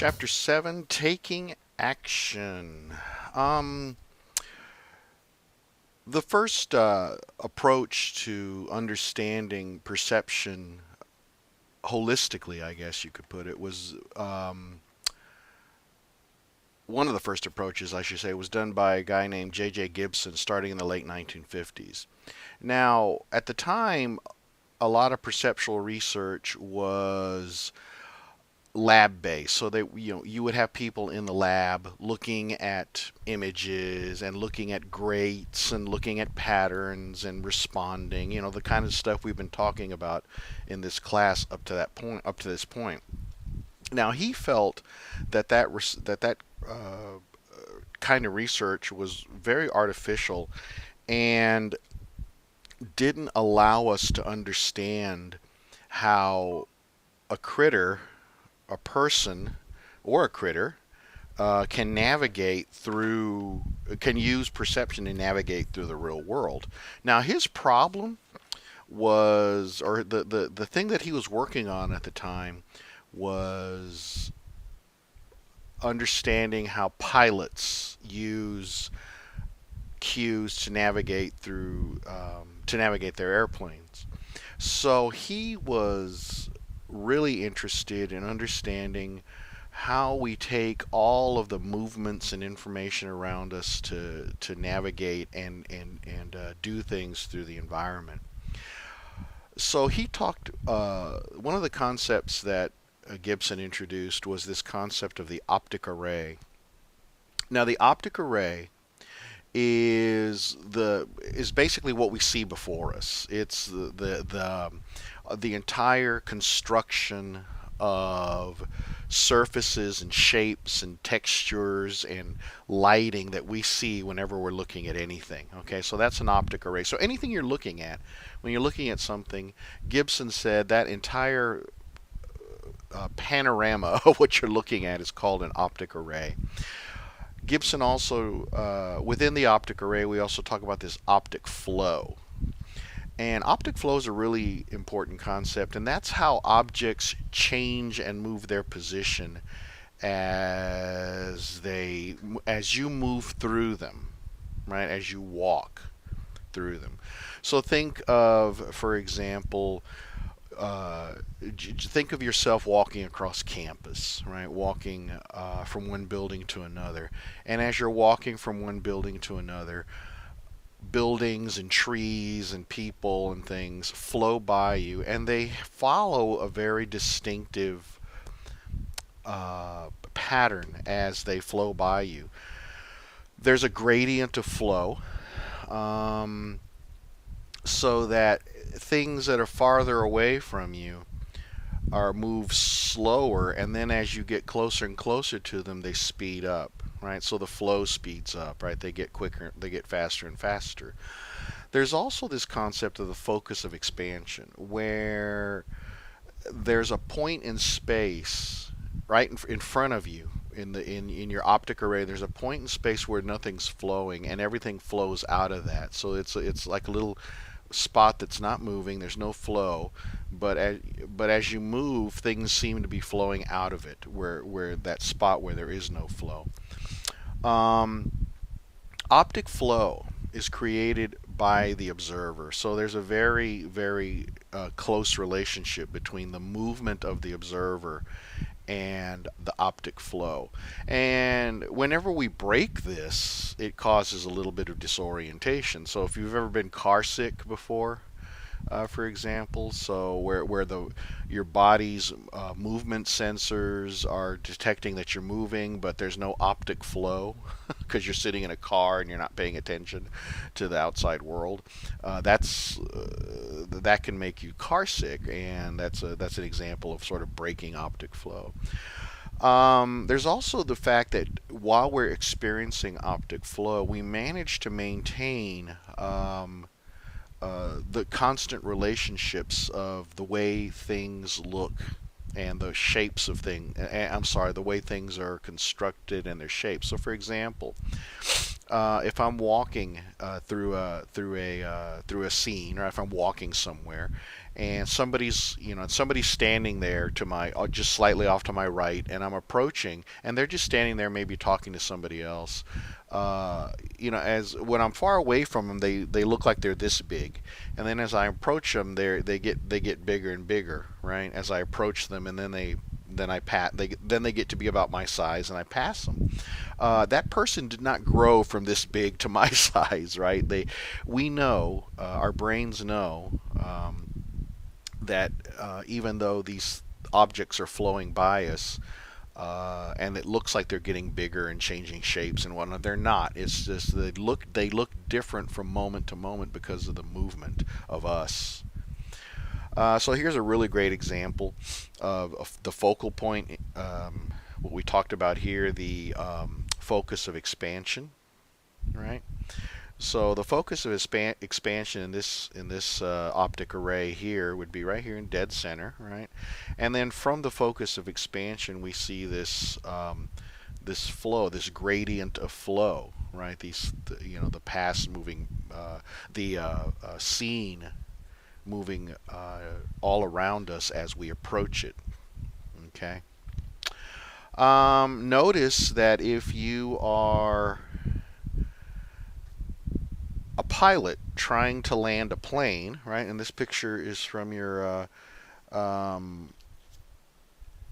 Chapter 7, Taking Action. Um, the first approach to understanding perception holistically, I guess you could put it, was one of the first approaches, I should say, was done by a guy named J.J. Gibson starting in the late 1950s. Now, at the time, a lot of perceptual research was lab based, so that you would have people in the lab looking at images and looking at grates and looking at patterns and responding, the kind of stuff we've been talking about in this class up to this point. Now, he felt that kind of research was very artificial and didn't allow us to understand how a critter, a person, or a critter can use perception to navigate through the real world. Now, his problem was, or the thing that he was working on at the time, was understanding how pilots use cues to navigate their airplanes. So he was really interested in understanding how we take all of the movements and information around us to navigate and do things through the environment. So he talked. One of the concepts that Gibson introduced was this concept of the optic array. Now, the optic array is basically what we see before us. It's the entire construction of surfaces and shapes and textures and lighting that we see whenever we're looking at anything. Okay, so that's an optic array. So anything you're looking at, when you're looking at something, Gibson said that entire panorama of what you're looking at is called an optic array. Gibson also, within the optic array, we also talk about this optic flow. And optic flow is a really important concept, and that's how objects change and move their position as you move through them, right? As you walk through them. So think of, for example, think of yourself walking across campus, right? Walking from one building to another. And as you're walking from one building to another, buildings and trees and people and things flow by you, and they follow a very distinctive pattern as they flow by you. There's a gradient of flow, so that things that are farther away from you are moved slower, and then as you get closer and closer to them, they speed up, right? So the flow speeds up, right? They get quicker, they get faster and faster. There's also this concept of the focus of expansion, where there's a point in space right in front of you in your optic array. There's a point in space where nothing's flowing and everything flows out of that. So it's like a little spot that's not moving. There's no flow, but as you move, things seem to be flowing out of it, where that spot where there is no flow. Optic flow is created by the observer. So there's a very, very close relationship between the movement of the observer and the optic flow. And whenever we break this, it causes a little bit of disorientation. So if you've ever been car sick before, for example, so where your body's movement sensors are detecting that you're moving, but there's no optic flow because you're sitting in a car and you're not paying attention to the outside world. That can make you car sick, and that's an example of sort of breaking optic flow. There's also the fact that while we're experiencing optic flow, we manage to maintain the constant relationships of the way things look and the shapes of things. I'm sorry, the way things are constructed and their shapes. So, for example, if I'm walking through a scene, or if I'm walking somewhere, and somebody's standing there to my just slightly off to my right, and I'm approaching, and they're just standing there, maybe talking to somebody else. As when I'm far away from them, they look like they're this big, and then as I approach them, they get bigger and bigger, right? As I approach them, and then they get to be about my size, and I pass them. That person did not grow from this big to my size, right? We know, our brains know, that even though these objects are flowing by us, and it looks like they're getting bigger and changing shapes and whatnot, they're not. It's just they look different from moment to moment because of the movement of us. So here's a really great example of the focal point. What we talked about here, the focus of expansion, right? So the focus of expansion in this optic array here would be right here in dead center, right? And then from the focus of expansion, we see this flow, this gradient of flow, right? The past moving, the scene moving all around us as we approach it. Okay. Notice that if you are a pilot trying to land a plane, right? And this picture is from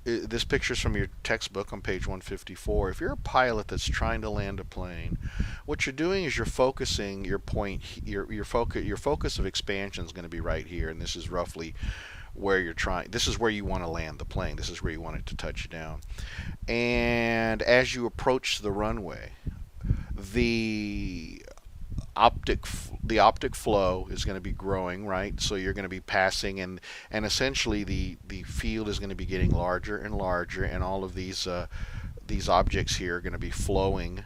this picture is from your textbook on page 154. If you're a pilot that's trying to land a plane, what you're doing is you're focusing your point, your focus of expansion is going to be right here, and this is roughly where you're trying. This is where you want to land the plane. This is where you want it to touch down. And as you approach the runway, the optic flow is going to be growing, right? So you're going to be passing, and essentially the field is going to be getting larger and larger, and all of these objects here are going to be flowing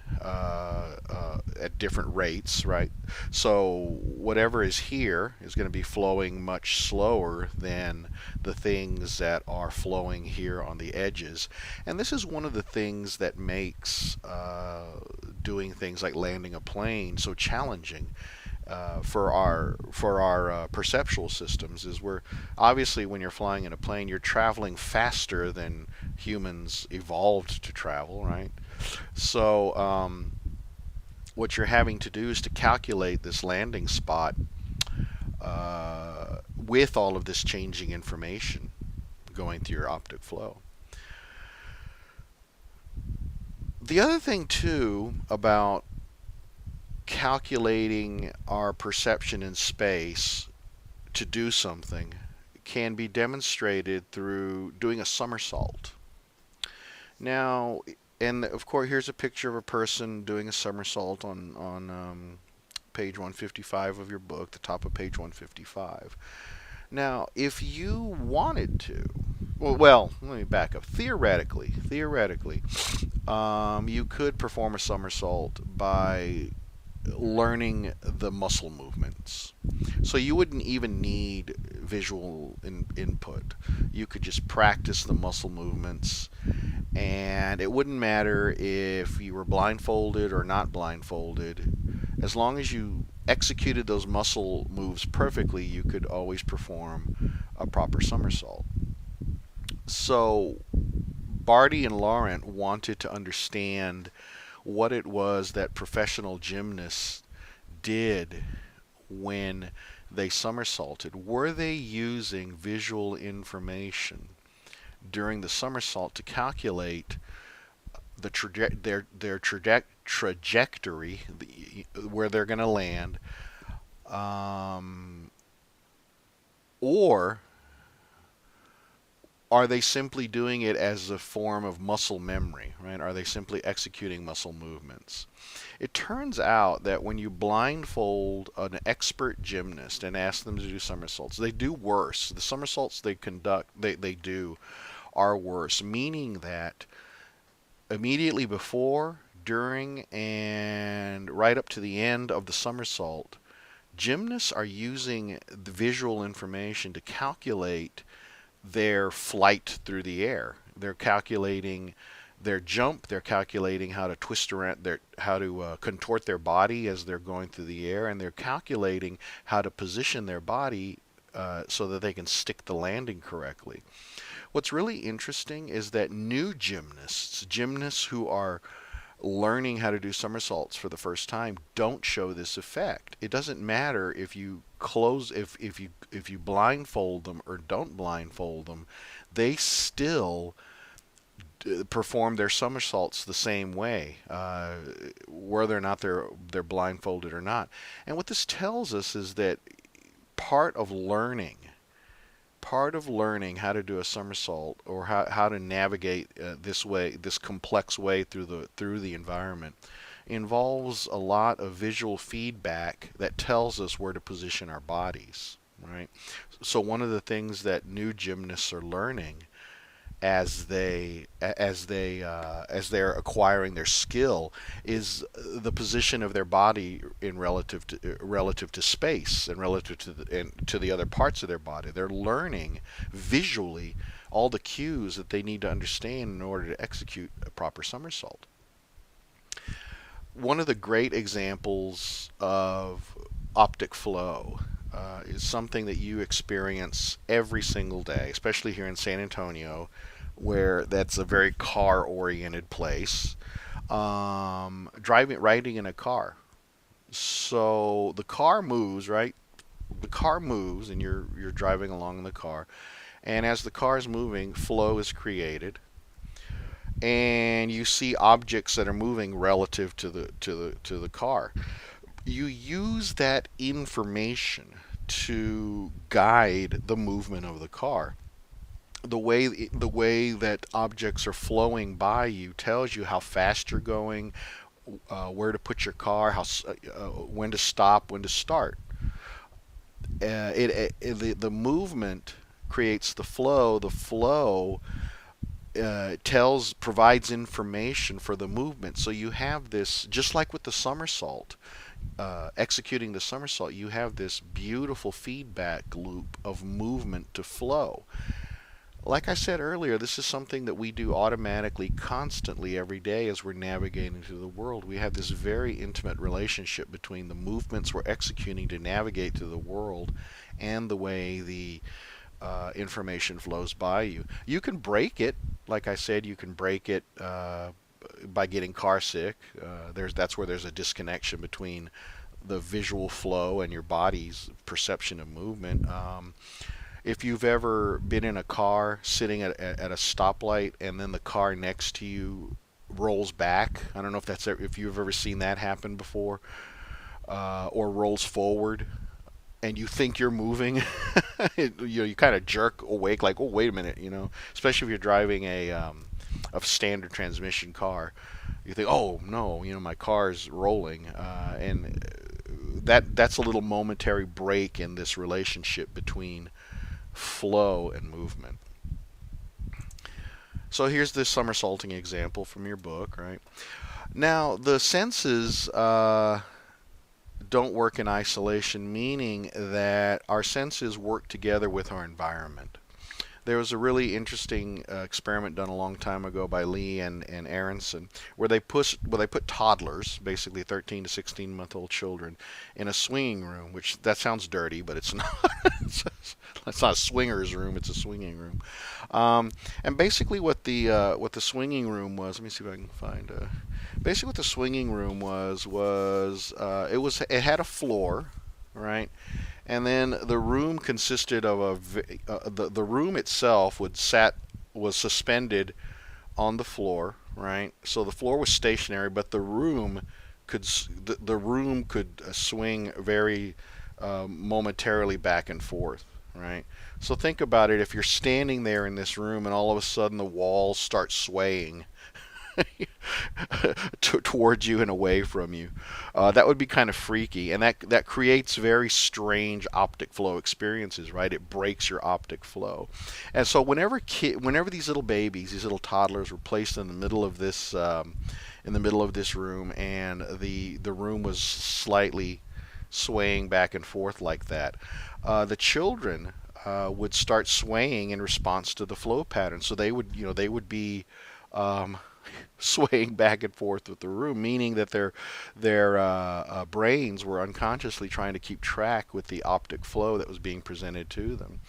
at different rates, right? So whatever is here is going to be flowing much slower than the things that are flowing here on the edges. And this is one of the things that makes doing things like landing a plane so challenging for our perceptual systems. Is where obviously when you're flying in a plane, you're traveling faster than humans evolved to travel, right? So what you're having to do is to calculate this landing spot with all of this changing information going through your optic flow. The other thing too about calculating our perception in space to do something can be demonstrated through doing a somersault. Now, and of course, here's a picture of a person doing a somersault on page 155 of your book, the top of page 155. Now, if you wanted to, well, let me back up. Theoretically, you could perform a somersault by learning the muscle movements. So you wouldn't even need visual input. You could just practice the muscle movements, and it wouldn't matter if you were blindfolded or not blindfolded. As long as you executed those muscle moves perfectly, you could always perform a proper somersault. So Barty and Laurent wanted to understand what it was that professional gymnasts did when they somersaulted. Were they using visual information during the somersault to calculate their trajectory, where they're going to land, or are they simply doing it as a form of muscle memory, right? Are they simply executing muscle movements? It turns out that when you blindfold an expert gymnast and ask them to do somersaults, they do worse. The somersaults they do are worse, meaning that immediately before, during, and right up to the end of the somersault, gymnasts are using the visual information to calculate their flight through the air. They're calculating their jump, they're calculating how to twist around how to contort their body as they're going through the air, and they're calculating how to position their body so that they can stick the landing correctly. What's really interesting is that new gymnasts who are learning how to do somersaults for the first time, don't show this effect. It doesn't matter if you if you blindfold them or don't blindfold them, they still perform their somersaults the same way, whether or not they're blindfolded or not. And what this tells us is that part of learning part of learning how to do a somersault, or how to navigate this complex way through the environment, involves a lot of visual feedback that tells us where to position our bodies, right? So one of the things that new gymnasts are learning as they're acquiring their skill is the position of their body in relative to space and relative to the other parts of their body. They're learning visually all the cues that they need to understand in order to execute a proper somersault. One of the great examples of optic flow is something that you experience every single day, especially here in San Antonio, where that's a very car-oriented place. Riding in a car. So the car moves, right? The car moves, and you're driving along in the car, and as the car is moving, flow is created, and you see objects that are moving relative to the car. You use that information to guide the movement of the car. The way that objects are flowing by you tells you how fast you're going, where to put your car, when to stop, when to start. The movement creates the flow. The flow provides information for the movement. So you have this, just like with the somersault, executing the somersault, you have this beautiful feedback loop of movement to flow. Like I said earlier, this is something that we do automatically, constantly, every day as we're navigating through the world. We have this very intimate relationship between the movements we're executing to navigate through the world and the way the information flows by you. You can break it. Like I said, you can break it by getting car sick. That's where there's a disconnection between the visual flow and your body's perception of movement. If you've ever been in a car sitting at a stoplight, and then the car next to you rolls back, I don't know if you've ever seen that happen before, or rolls forward, and you think you're moving, you kind of jerk awake, like, oh, wait a minute, especially if you're driving a standard transmission car. You think, oh no, my car's rolling, and that's a little momentary break in this relationship between flow and movement. So here's this somersaulting example from your book, right? Now, the senses don't work in isolation, meaning that our senses work together with our environment. There was a really interesting experiment done a long time ago by Lee and Aronson, where they put toddlers, basically 13 to 16-month-old children, in a swinging room. Which, that sounds dirty, but it's not. It's not a swinger's room; it's a swinging room. And basically, what the swinging room was. Let me see if I can find. Basically, what the swinging room was it had a floor, right? And then the room consisted of the room itself was suspended on the floor, right? So the floor was stationary, but the room could swing very momentarily back and forth, right? So think about it: if you're standing there in this room and all of a sudden the walls start swaying towards you and away from you, that would be kind of freaky, and that creates very strange optic flow experiences, right? It breaks your optic flow. And so whenever these little babies, these little toddlers, were placed in the middle of this room, and the room was slightly swaying back and forth like that, the children would start swaying in response to the flow pattern. So they would be swaying back and forth with the room, meaning that their brains were unconsciously trying to keep track with the optic flow that was being presented to them.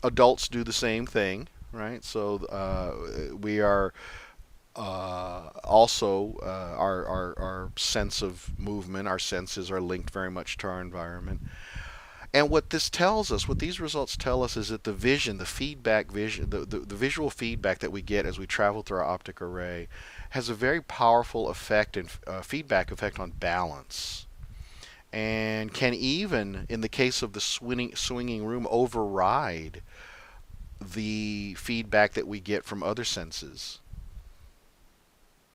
Adults do the same thing, right? So we are also our sense of movement, our senses are linked very much to our environment. And what this tells us, what these results tell us, is that the vision, the feedback vision, the visual feedback that we get as we travel through our optic array has a very powerful effect and feedback effect on balance. And can even, in the case of the swinging room, override the feedback that we get from other senses.